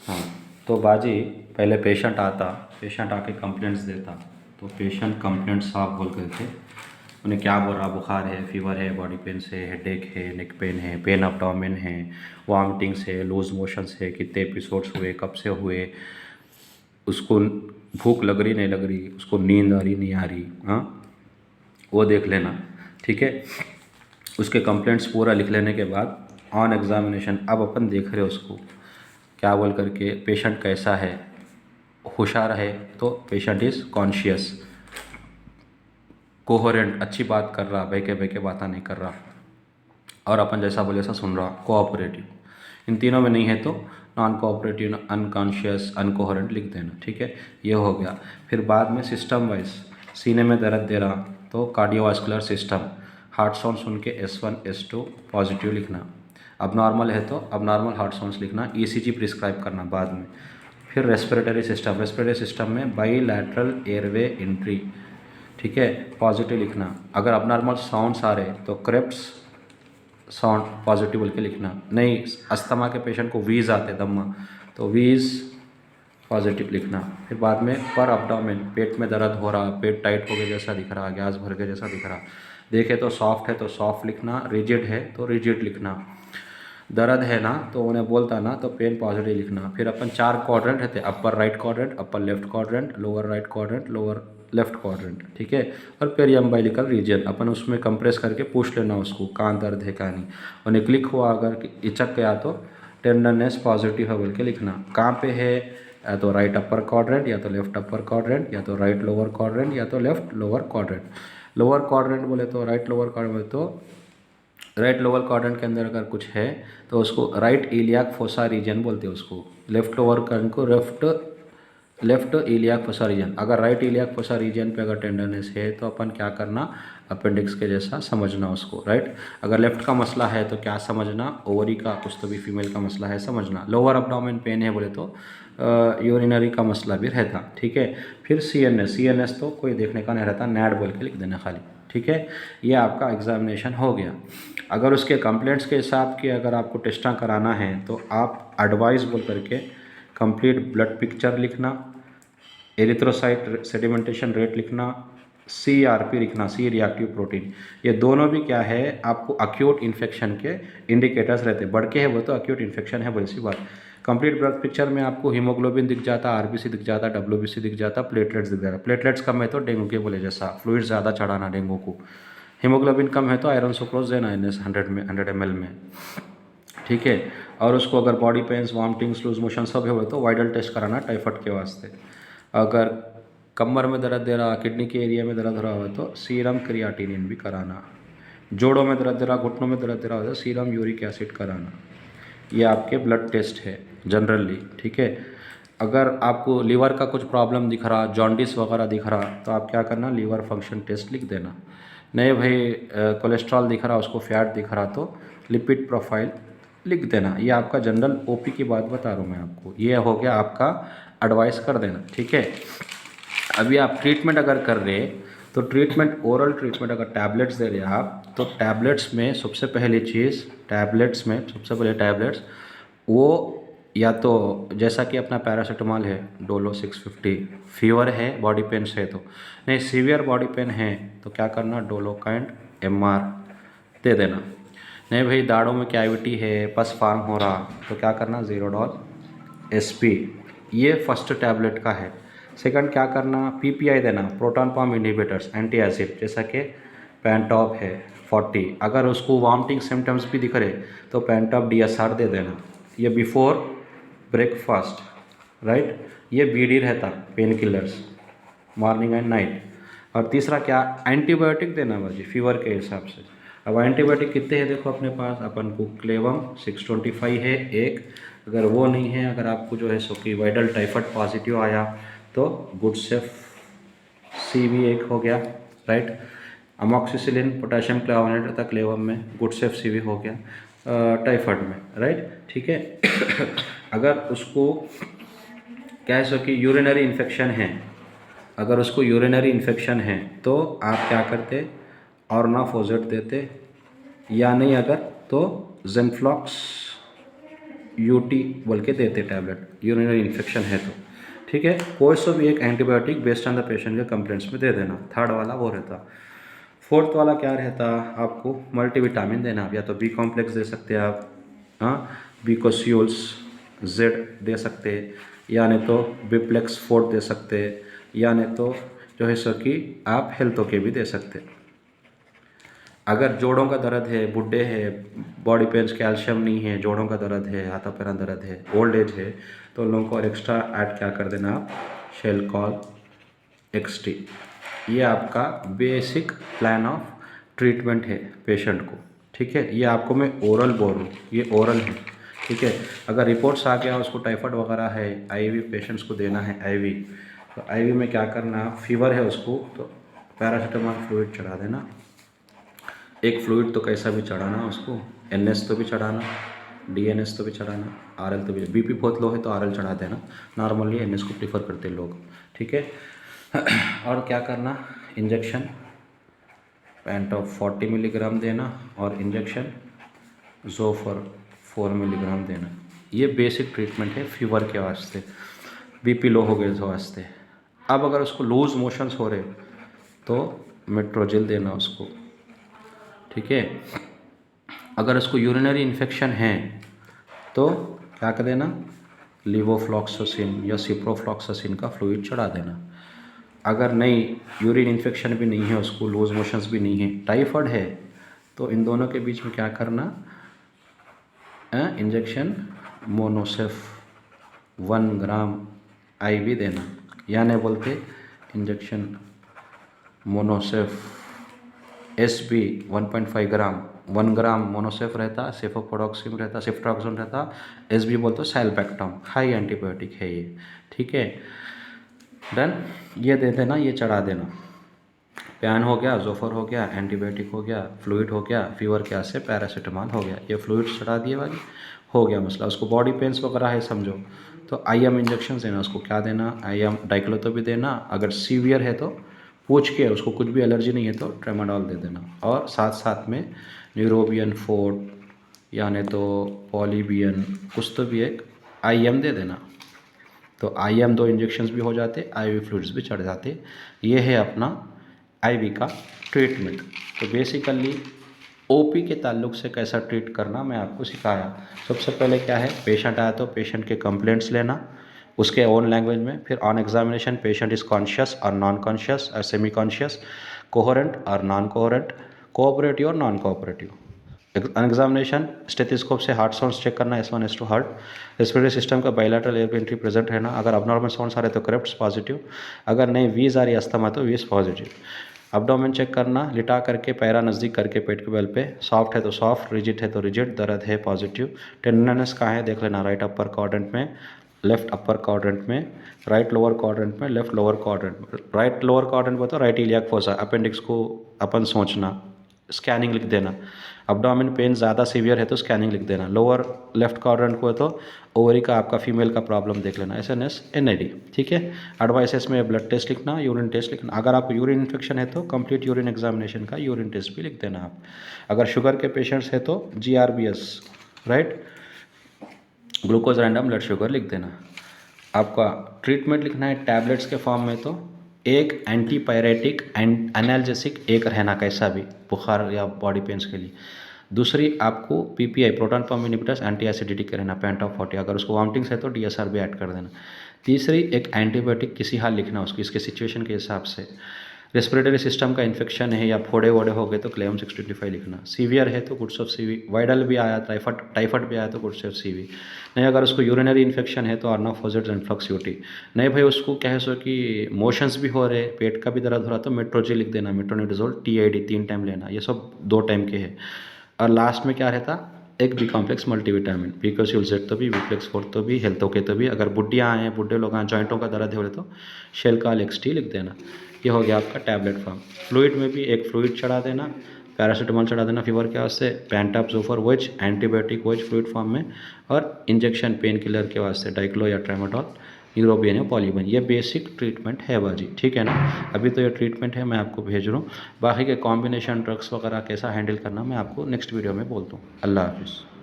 हाँ, तो बाजी पहले पेशेंट आता, पेशेंट आके कंप्लेंट्स देता, तो पेशेंट कंप्लेंट्स आप बोल करके उन्हें क्या बोल रहा, बुखार है, फीवर है, बॉडी पेन्स है, हेडेक है, नेक पेन है, पेन एब्डोमेन है, वॉमिटिंग्स है, लूज मोशंस है, कितने एपिसोड्स हुए, कब से हुए, उसको भूख लग रही नहीं लग रही, उसको नींद आ रही नहीं आ रही, हाँ वो देख लेना। ठीक है, उसके कंप्लेंट्स पूरा लिख लेने के बाद ऑन एग्जामिनेशन अब अपन देख रहे उसको क्या बोल करके पेशेंट कैसा है, होशियार है तो पेशेंट इज़ कॉन्शियस, कोहेरेंट अच्छी बात कर रहा, बहके बहके बातें नहीं कर रहा, और अपन जैसा बोले ऐसा सुन रहा, कोऑपरेटिव। इन तीनों में नहीं है तो नॉन कोऑपरेटिव, अनकॉन्शियस, अनकोहेरेंट लिख देना। ठीक है, ये हो गया। फिर बाद में सिस्टम वाइज सीने में दर्द दे रहा तो कार्डियोवास्कुलर सिस्टम, हार्ट साउंड सुन के S1 S2 पॉजिटिव लिखना, अब नॉर्मल है तो अब नॉर्मल हार्ट साउंड्स लिखना, ECG प्रिस्क्राइब करना बाद में। फिर रेस्पिरेटरी सिस्टम, रेस्पिरेटरी सिस्टम में बाईलैटरल एयरवे एंट्री, ठीक है, पॉजिटिव लिखना। अगर अब नॉर्मल साउंड्स आ रहे तो क्रेप्स साउंड पॉजिटिव बोल के लिखना, नहीं अस्थमा के पेशेंट को वीज आते दम्मा तो वीज पॉजिटिव लिखना। फिर बाद में पर अब्डोमेन, पेट में दर्द हो रहा, पेट टाइट हो गया जैसा दिख रहा, गैस भर गया जैसा दिख रहा, देखे तो सॉफ्ट है तो सॉफ्ट लिखना, रिजिड है तो रिजिड लिखना, दर्द है ना तो उन्हें बोलता ना तो पेन पॉजिटिव लिखना। फिर अपन 4 क्वाड्रेंट रहते, upper right quadrant, upper left quadrant, lower right quadrant, lower left quadrant, ठीक है। और पेरियम्बाइलिकल रीजन अपन उसमें कंप्रेस करके पूछ लेना उसको कहाँ दर्द है कहाँ नहीं, उन्हें क्लिक हुआ अगर इचक गया तो टेंडरनेस पॉजिटिव है बोल के लिखना। कहाँ पे है, या तो राइट अपर क्वाड्रेंट, या तो लेफ्ट अपर क्वाड्रेंट, या तो राइट लोअर क्वाड्रेंट, या तो left lower quadrant. Lower quadrant बोले तो राइट लोअर क्वाड्रेंट बोले तो राइट लोअर क्वाड्रेंट के अंदर अगर कुछ है तो उसको राइट इलियाक फोसा रीजन बोलते हैं उसको, लेफ्ट लोअर क्वाड्रेंट को लेफ्ट इलियाक फोसा रीजन। अगर राइट इलियाक फोसा रीजन पे अगर टेंडरनेस है तो अपन क्या करना, अपेंडिक्स के जैसा समझना उसको, राइट। अगर लेफ्ट का मसला है तो क्या समझना, ओवरी का कुछ तो भी फीमेल का मसला है समझना। लोअर अब्डोमेन पेन है बोले तो यूरिनरी का मसला भी रहता, ठीक है। फिर CNS तो कोई देखने का नहीं रहता, नैड बोल के लिख देना खाली, ठीक है। ये आपका एग्जामिनेशन हो गया। अगर उसके कंप्लेंट्स के हिसाब के अगर आपको टेस्टा कराना है तो आप एडवाइस बोल करके कंप्लीट ब्लड पिक्चर लिखना, एरिथ्रोसाइट सेडिमेंटेशन रेट लिखना, CRP लिखना, C रिएक्टिव प्रोटीन। ये दोनों भी क्या है आपको अक्यूट इन्फेक्शन के इंडिकेटर्स रहते हैं, बढ़ के है वो तो अक्यूट इन्फेक्शन है वैसी बात। कंप्लीट ब्लड पिक्चर में आपको हीमोग्लोबिन दिख जाता, RBC दिख जाता, WBC दिख जाता, प्लेटलेट्स दिख जाता। प्लेटलेट्स कम है तो डेंगू के बोले जैसा फ्लूइड ज़्यादा चढ़ाना डेंगू को, हीमोग्लोबिन कम है तो आयरन सुक्रोज देना NS 100 ml में, ठीक है। और उसको अगर body pains, vomitings, loose motion सब है तो वाइडल टेस्ट कराना टाइफाइड के वास्ते। अगर कमर में दर्द दे रहा, किडनी के एरिया में दर्द हो रहा हो तो सीरम क्रियाटिनिन भी कराना। जोड़ों में दर्द दे रहा, घुटनों में दर्द दे रहा हो तो सीरम यूरिक एसिड कराना। ये आपके ब्लड टेस्ट है जनरली, ठीक है। अगर आपको लीवर का कुछ प्रॉब्लम दिख रहा, जॉन्डिस वगैरह दिख रहा तो आप क्या करना, लीवर फंक्शन टेस्ट लिख देना। नहीं भाई कोलेस्ट्रॉल दिख रहा, उसको फैट दिख रहा तो लिपिड प्रोफाइल लिख देना। ये आपका जनरल OP की बात बता रहा हूँ मैं आपको, ये हो गया आपका एडवाइस कर देना, ठीक है। अभी आप ट्रीटमेंट अगर कर रहे तो ट्रीटमेंट, ओरल ट्रीटमेंट अगर टैबलेट्स दे रहे आप तो टैबलेट्स में सबसे पहली चीज़, टैबलेट्स में सबसे पहले टैबलेट्स वो या तो जैसा कि अपना पैरासीटामॉल है डोलो 650, फीवर है बॉडी पेन से तो नहीं, सीवियर बॉडी पेन है तो क्या करना, डोलोकाइंड MR दे देना। नहीं भाई दाढ़ों में कैविटी है, पस फॉर्म हो रहा तो क्या करना, ज़ीरोडॉल SP, ये फर्स्ट टैबलेट का है। सेकंड क्या करना, PPI देना, proton pump inhibitors, anti acid, जैसा कि पेंटॉप है 40। अगर उसको वॉमिटिंग सिम्टम्स भी दिख रहे तो पेंटॉप DSR दे देना, ये बिफोर ब्रेकफास्ट, राइट। ये BD रहता, pain killers, morning and night. और तीसरा क्या, एंटीबायोटिक देना बाजी फीवर के हिसाब से। अब एंटीबायोटिक कितने हैं देखो अपने पास, अपन को क्लेवम 625 है एक, अगर वो नहीं है, अगर आपको जो है सो कि वाइडल टाइफाइड पॉजिटिव आया तो गुड सेफ C भी एक हो गया, राइट। अमॉक्सिसिलिन पोटेशियम क्लावनेट रहता क्लेवम में, गुड सेफ C भी हो गया टाइफाइड में, राइट, ठीक है। अगर उसको क्या है सो कि यूरिनरी इन्फेक्शन है, अगर उसको यूरिनरी इन्फेक्शन है तो आप क्या करते, ऑर्नाफोजेट देते, या नहीं अगर तो जेनफ्लॉक्स यूटी बोल के देते टैबलेट, यूरिनरी इन्फेक्शन है तो, ठीक है। कोई सा भी एक antibiotic based on the patient के कंप्लेंट्स में दे देना। थर्ड वाला वो रहता। फोर्थ वाला क्या रहता, आपको मल्टीविटामिन देना, या तो बी कॉम्प्लेक्स दे सकते हैं आप, हाँ, बीकोस्यूल्स जेड दे सकते, या नहीं तो बिप्लेक्स फोर्ट दे सकते, या नहीं तो जो है सो कि आप हेल्थो के भी दे सकते। अगर जोड़ों का दर्द है, बुढ़े है, बॉडी पेन्स, कैल्शियम नहीं है, जोड़ों का दर्द है, हाथों पैरों दर्द है, ओल्ड एज है, तो उन लोगों को और एक्स्ट्रा ऐड क्या कर देना आप, शेलकॉल एक्सटी। ये आपका बेसिक प्लान ऑफ ट्रीटमेंट है पेशेंट को, ठीक है। ये आपको मैं ओरल बोल रहा हूँ, ये ओरल है, ठीक है। अगर रिपोर्ट्स आ गया उसको टाइफाइड वगैरह है, आईवी पेशेंट्स को देना है आईवी, तो आईवी में क्या करना, फीवर है उसको तो पैरासीटामोल फ्लूइड चढ़ा देना। एक फ्लूइड तो कैसा भी चढ़ाना उसको, एनएस तो भी चढ़ाना, डीएनएस तो भी चढ़ाना, आरएल तो भी। बीपी बहुत लो है तो आरएल चढ़ा देना, नॉर्मली एनएस को प्रीफर करते हैं लोग, ठीक है। और क्या करना, इंजेक्शन पेंटॉप 40 मिलीग्राम देना, और इंजेक्शन जोफर 4 मिलीग्राम देना। ये बेसिक ट्रीटमेंट है फीवर के वास्ते, बीपी लो हो गए तो वास्ते। अब अगर उसको लूज मोशंस हो रहे तो मेट्रोजिल देना उसको, ठीक है। अगर उसको यूरिनरी इन्फेक्शन है तो क्या कर देना, लीवोफ्लॉक्सासिन या सिप्रोफ्लॉक्सासिन का फ्लूइड चढ़ा देना। अगर नहीं, यूरिन इन्फेक्शन भी नहीं है उसको, लूज मोशंस भी नहीं है, टाइफाइड है, तो इन दोनों के बीच में क्या करना, इंजेक्शन मोनोसेफ 1 ग्राम आईवी देना, या नहीं बोलते इंजेक्शन मोनोसेफ एसबी 1.5 ग्राम, 1 ग्राम मोनोसेफ रहता, सेफोपोडॉक्सिम रहता, सिफ्ट्रॉक्सोन रहता, एसबी बोलते सैलपेक्टम, हाई एंटीबायोटिक है ये, ठीक है। डन, ये दे देना, ये चढ़ा देना। पैन हो गया, जोफर हो गया, एंटीबायोटिक हो गया, फ्लूइड हो गया, फीवर के से पैरासीटामोल हो गया, ये फ्लूइड चढ़ा दिए वाली, हो गया मसला। उसको बॉडी पेन्स वगैरह है समझो तो आईएम इंजेक्शन देना उसको, क्या देना, आईएम डाइक्लो भी देना, अगर सीवियर है तो पूछ के, उसको कुछ भी एलर्जी नहीं है तो ट्रेमाडोल दे देना, और साथ साथ में न्यूरोबियन फोर्ट या नहीं तो पॉलीबियन कुछ तो भी एक आईएम दे देना। तो आईएम 2 इंजेक्शंस भी हो जाते, आईवी फ्लूइड्स भी चढ़ जाते। ये है अपना आईवी का ट्रीटमेंट। तो बेसिकली ओपी के ताल्लुक से कैसा ट्रीट करना मैं आपको सिखाया। सबसे पहले क्या है, पेशेंट आया तो पेशेंट के कंप्लेंट्स लेना उसके ओन लैंग्वेज में, फिर on examination patient is conscious और नॉन कॉन्शियस और सेमी कॉन्शियस, कोहेरेंट और नॉन कोहेरेंट, कोऑपरेटिव और नॉन कोऑपरेटिव। एग्जामिनेशन स्टेथोस्कोप से हार्ट साउंड्स चेक करना, S1 S2 heart, respiratory system का बायलैटरल एयर एंट्री प्रेजेंट रहना, अगर अबनॉर्मल साउंड्स आ रहे तो क्रेप्ट्स पॉजिटिव, अगर नहीं वीज आ रही अस्थमा तो वीज पॉजिटिव। अब्डोमेन चेक करना, लिटा करके पैरा नज़दीक करके पेट के बल पे, सॉफ्ट है तो सॉफ्ट, रिजिड है तो रिजिड, दर्द है पॉजिटिव, टेंडरनेस कहाँ है देख लेना, राइट अपर क्वाड्रेंट में, लेफ्ट अपर क्वाड्रेंट में, राइट लोअर क्वाड्रेंट में, लेफ्ट लोअर क्वाड्रेंट में। राइट लोअर क्वाड्रेंट में तो राइट इलियाक फोसा, अपेंडिक्स को अपन सोचना, स्कैनिंग लिख देना। अब्डोमेन पेन ज़्यादा सीवियर है तो स्कैनिंग लिख देना। लोअर लेफ्ट क्वाड्रेंट को है तो ओवरी का आपका फीमेल का प्रॉब्लम देख लेना, एसएनएस एनआईडी, ठीक है। एडवाइसेस में ब्लड टेस्ट लिखना, यूरिन टेस्ट लिखना, अगर आपको यूरिन इन्फेक्शन है तो कंप्लीट यूरिन एग्जामिनेशन का यूरिन टेस्ट भी लिख देना आप। अगर शुगर के पेशेंट्स है तो GRBS, right, glucose random blood sugar लिख देना। आपका ट्रीटमेंट लिखना है टैबलेट्स के फॉर्म में, तो एक एंटीपायरेटिक एंड एनाल्जेसिक एक रहना कैसा भी, बुखार या बॉडी पेन्स के लिए। दूसरी आपको PPI proton pump inhibitors anti acidity के रहना, पेंटॉप 40, अगर उसको वॉमिटिंग्स है तो DSR भी ऐड कर देना। तीसरी एक एंटीबायोटिक किसी हाल लिखना उसकी, इसके सिचुएशन के हिसाब से। रेस्पिरेटरी सिस्टम का इन्फेक्शन है या फोड़े वोड़े हो गए तो क्लेम 625 लिखना। सीवियर है तो गुड्स ऑफ सीवी, वायरल भी आया, टाइफाइड भी आया तो गुड्स ऑफ सीवी। नहीं, अगर उसको यूरिनरी इन्फेक्शन है तो आर्नोफोजेट्स एंड फ्लक्स यूटी। नहीं भाई उसको क्या है सो कि मोशंस भी हो रहे, पेट का भी दर्द हो रहा तो मेट्रोजिल लिख देना, मेट्रोनिडाजोल TID 3 टाइम लेना, ये सब 2 टाइम के है। और लास्ट में क्या रहता, एक बी कॉम्प्लेक्स मल्टीविटामिन, बीकोस्यूल जेड तो भी, बीप्लेक्स फोर्थ तो भी, हेल्थो के तो भी, अगर बुढ़िया आए हैं, बुढ़े लोग आए, जॉइंटों का दर्द हो तो शेलकाल XT लिख देना। ये हो गया आपका टैबलेट फॉर्म। फ्लूइड में भी एक फ्लूइड चढ़ा देना, पैरासीटामोल चढ़ा देना फीवर के वास्ते, पेंटॉप जोफर वेज, एंटीबायोटिक वेज फ्लूइड फॉर्म में, और इंजेक्शन पेन किलर के वास्ते डाइक्लो या ट्रेमाडोल, यूरोबियन या पॉलीबियन। ये बेसिक ट्रीटमेंट है बाजी, ठीक है ना। अभी तो ये ट्रीटमेंट है, मैं आपको भेज रहा हूँ। बाकी के कॉम्बिनेशन ड्रग्स वगैरह कैसा हैंडल करना मैं आपको नेक्स्ट वीडियो में बोलता हूँ। अल्लाह हाफिज़।